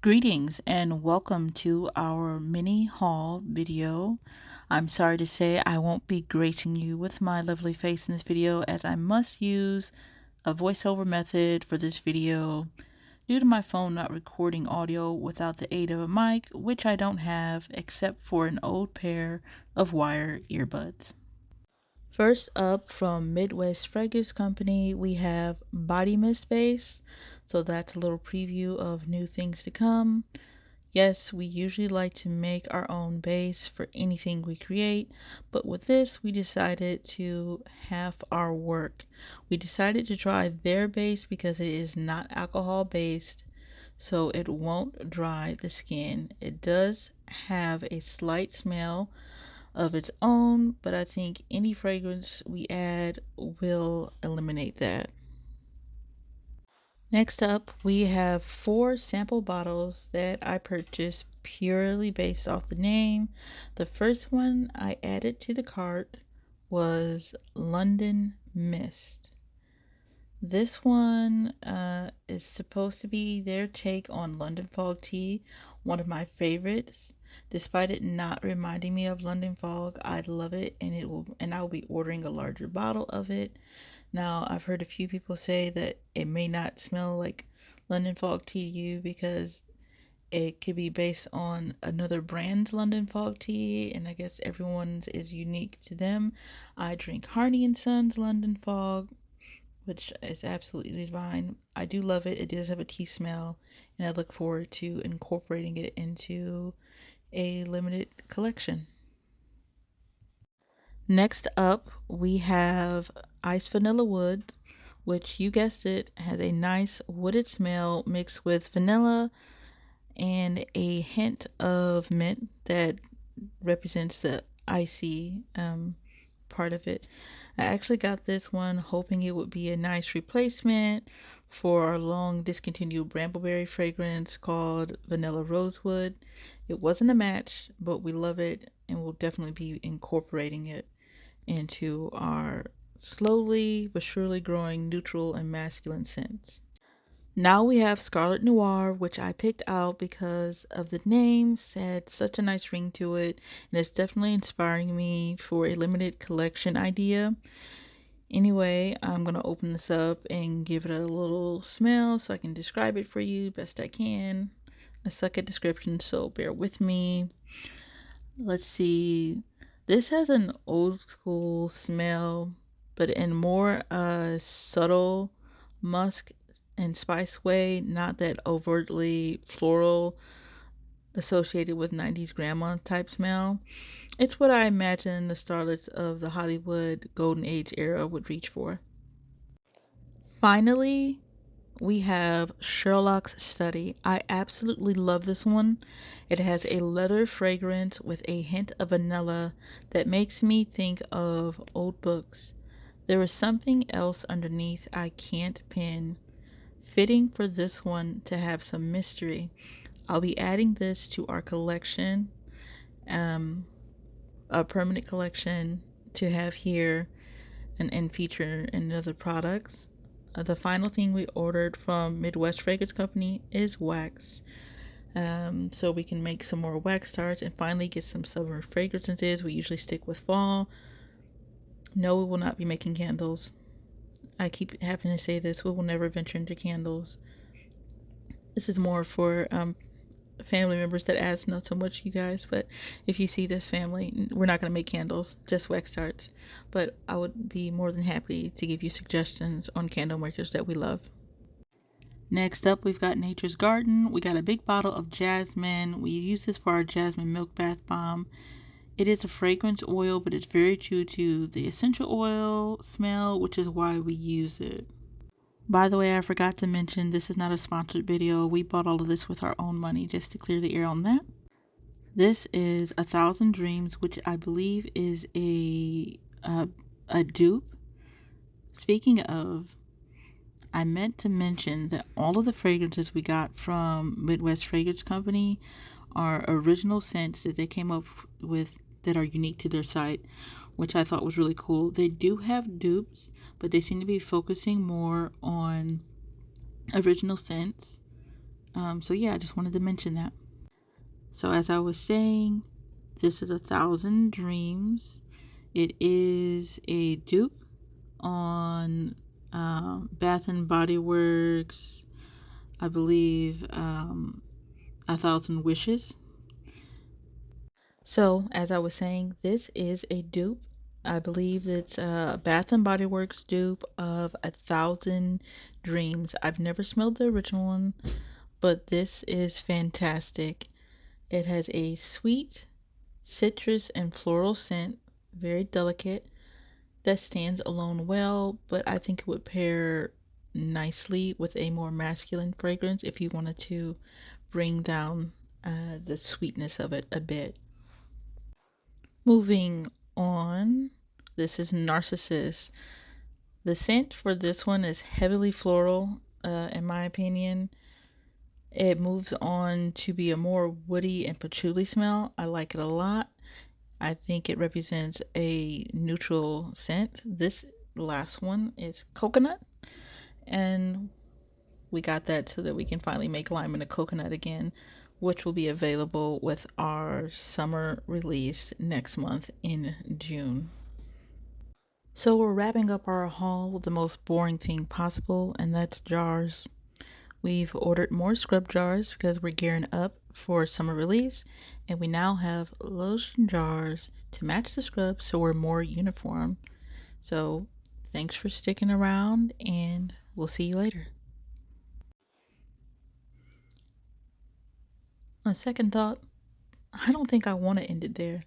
Greetings and welcome to our mini haul video. I'm sorry to say I won't be gracing you with my lovely face in this video as I must use a voiceover method for this video due to my phone not recording audio without the aid of a mic, which I don't have except for an old pair of wire earbuds. First up from Midwest Fragrance Company, we have Body Mist Base. So that's a little preview of new things to come. Yes, we usually like to make our own base for anything we create, but with this, we decided to half our work. We decided to try their base because it is not alcohol based, so it won't dry the skin. It does have a slight smell of its own, but I think any fragrance we add will eliminate that. Next up, we have 4 sample bottles that I purchased purely based off the name. The first one I added to the cart was London Mist. This one is supposed to be their take on London Fog Tea, one of my favorites. Despite it not reminding me of London Fog, I love it, and I will be ordering a larger bottle of it. Now, I've heard a few people say that it may not smell like London Fog Tea to you because it could be based on another brand's London Fog Tea, and I guess everyone's is unique to them. I drink Harney and Sons London Fog, which is absolutely divine. I do love it. It does have a tea smell, and I look forward to incorporating it into a limited collection. Next up, we have Iced Vanilla Wood, which you guessed it, has a nice wooded smell mixed with vanilla and a hint of mint that represents the icy part of it. I actually got this one hoping it would be a nice replacement for our long discontinued Brambleberry fragrance called Vanilla Rosewood. It wasn't a match, but we love it and we'll definitely be incorporating it into our slowly but surely growing neutral and masculine scents. Now we have Scarlet Noir, which I picked out because of the name, had such a nice ring to it, and it's definitely inspiring me for a limited collection idea. Anyway, I'm going to open this up and give it a little smell so I can describe it for you best I can. I suck at description, so bear with me. Let's see. This has an old school smell, but in more subtle musk and spice way, not that overtly floral associated with 90s grandma type smell. It's what I imagine the starlets of the Hollywood Golden Age era would reach for. Finally, we have Sherlock's Study. I absolutely love this one. It has a leather fragrance with a hint of vanilla that makes me think of old books. There is something else underneath I can't pin. Fitting for this one to have some mystery. I'll be adding this to our collection, a permanent collection to have here and feature in other products. The final thing we ordered from Midwest Fragrance Company is wax. So we can make some more wax starts and finally get some summer fragrances. We usually stick with fall. No, we will not be making candles. I keep having to say this. We will never venture into candles. This is more for family members that ask, not so much you guys, but if you see this family, we're not going to make candles, just wax starts. But I would be more than happy to give you suggestions on candle makers that we love. Next up, we've got Nature's Garden. We got a big bottle of jasmine. We use this for our jasmine milk bath bomb. It is a fragrance oil, but it's very true to the essential oil smell, which is why we use it. By the way, I forgot to mention this is not a sponsored video. We bought all of this with our own money, just to clear the air on that. This is A Thousand Dreams, which I believe is a dupe. Speaking of, I meant to mention that all of the fragrances we got from Midwest Fragrance Company are original scents that they came up with that are unique to their site, which I thought was really cool. They do have dupes, but they seem to be focusing more on original scents. So yeah, I just wanted to mention that. So as I was saying, this is 1,000 Dreams. It is a dupe on Bath and Body Works, I believe, 1,000 Wishes. So as I was saying, this is a dupe. I believe it's a Bath and Body Works dupe of 1,000 Dreams. I've never smelled the original one, but this is fantastic. It has a sweet citrus and floral scent, very delicate, that stands alone well, but I think it would pair nicely with a more masculine fragrance if you wanted to bring down the sweetness of it a bit. Moving on, this is Narcissus. The scent for this one is heavily floral, in my opinion. It moves on to be a more woody and patchouli smell. I like it a lot. I think it represents a neutral scent. This last one is coconut, and we got that so that we can finally make lime and a coconut again, which will be available with our summer release next month in June. So we're wrapping up our haul with the most boring thing possible, and that's jars. We've ordered more scrub jars because we're gearing up for summer release, and we now have lotion jars to match the scrubs so we're more uniform. So thanks for sticking around, and we'll see you later. On second thought, I don't think I want to end it there.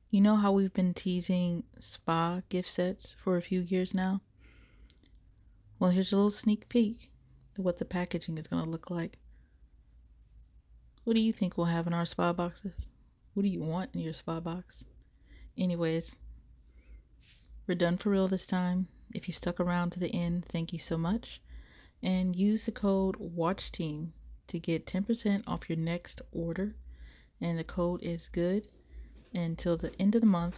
You know how we've been teasing spa gift sets for a few years now? Well, here's a little sneak peek of what the packaging is going to look like. What do you think we'll have in our spa boxes? What do you want in your spa box? Anyways, we're done for real this time. If you stuck around to the end, thank you so much. And use the code WATCHTEAM to get 10% off your next order. And the code is good until the end of the month,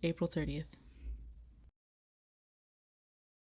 April 30th.